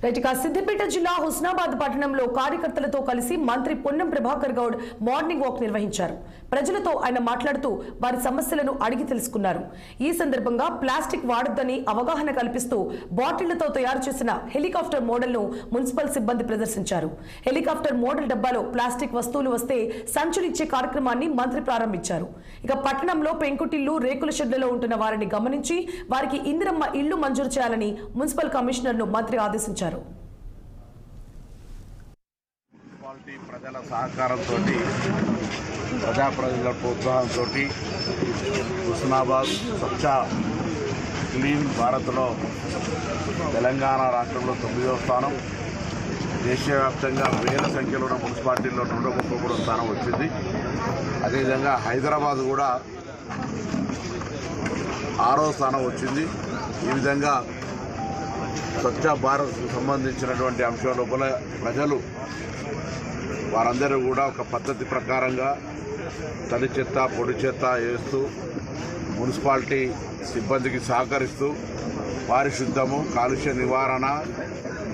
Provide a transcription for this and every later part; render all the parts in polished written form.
Right Siddipet జిల్లా హుస్నాబాద్ పట్టణంలో కార్యకర్తలతో కలిసి మంత్రి పొన్నం ప్రభాకర్ గౌడ్ మార్నింగ్ వాక్ నిర్వహించారు. ప్రజలతో ఆయన మాట్లాడుతూ వారి సమస్యలను అడిగి తెలుసుకున్నారు. ఈ సందర్భంగా ప్లాస్టిక్ వాడొద్దని అవగాహన కల్పిస్తూ బాటిళ్లతో తయారు చేసిన హెలికాప్టర్ మోడల్ను మున్సిపల్ సిబ్బంది ప్రదర్శించారు. హెలికాప్టర్ మోడల్ డబ్బాలో ప్లాస్టిక్ వస్తువులు వస్తే సంచులిచ్చే కార్యక్రమాన్ని మంత్రి ప్రారంభించారు. ఇక పట్టణంలో పెంకుటిల్లు రేకుల షెడ్లలో ఉంటున్న వారిని గమనించి వారికి ఇందిరమ్మ ఇళ్లు మంజూరు చేయాలని మున్సిపల్ కమిషనర్ను మంత్రి ఆదేశించారు. ప్రజల సహకారంతో ప్రజాప్రతినిధుల ప్రోత్సాహంతో హుస్నాబాద్ స్వచ్ఛ క్లీన్ భారత్లో తెలంగాణ రాష్ట్రంలో 9వ స్థానం, దేశవ్యాప్తంగా వేల సంఖ్యలో ఉన్న మున్సిపాలిటీల్లో 133వ స్థానం వచ్చింది. అదేవిధంగా హైదరాబాద్ కూడా 6వ స్థానం వచ్చింది. ఈ విధంగా స్వచ్ఛ భారత్ సంబంధించినటువంటి అంశం లోపల ప్రజలు వారందరూ కూడా ఒక పద్ధతి ప్రకారంగా తడి చెత్త పొడి చెత్త వేస్తూ మున్సిపాలిటీ సిబ్బందికి సహకరిస్తూ పారిశుద్ధము, కాలుష్య నివారణ,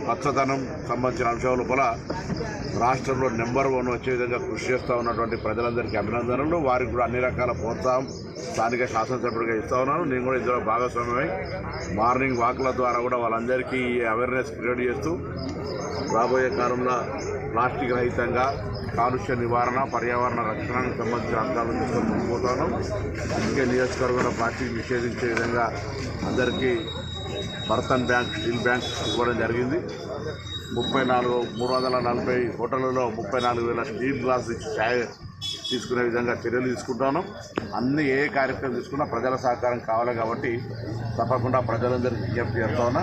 పచ్చదనం సంబంధించిన అంశం లోపల రాష్ట్రంలో నెంబర్ 1 వచ్చే విధంగా కృషి చేస్తూ ఉన్నటువంటి ప్రజలందరికీ అభినందనలు. వారికి కూడా అన్ని రకాల ప్రోత్సాహం స్థానిక శాసనసభ్యుడిగా ఇస్తూ ఉన్నాను. నేను కూడా ఇందులో భాగస్వామ్యమై మార్నింగ్ వాక్ల ద్వారా కూడా వాళ్ళందరికీ అవేర్నెస్ క్రియేట్ చేస్తూ రాబోయే కాలంలో ప్లాస్టిక్ రహితంగా కాలుష్య నివారణ, పర్యావరణ రక్షణకు సంబంధించిన అంశాలను తీసుకొని ముందుకుపోతాను. అందుకే నియోజకవర్గంలో ప్లాస్టిక్ నిషేధించే విధంగా అందరికీ బర్తన్ బ్యాంక్, స్టీల్ బ్యాంక్ ఇవ్వడం జరిగింది. 340 హోటళ్లలో 34,000 స్టీల్ గ్లాస్ ఇచ్చి ఛాయ్ తీసుకునే విధంగా చర్యలు తీసుకుంటాను. అన్ని ఏ కార్యక్రమం తీసుకున్నా ప్రజల సహకారం కావాలి కాబట్టి తప్పకుండా ప్రజలందరికీ విజ్ఞప్తి చేస్తా ఉన్నా.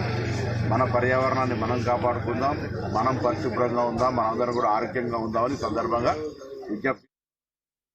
మన పర్యావరణాన్ని మనం కాపాడుకుందాం, మనం పరిశుభ్రంగా ఉందాం, మనందరం కూడా ఆరోగ్యంగా ఉందామని సందర్భంగా విజ్ఞప్తి.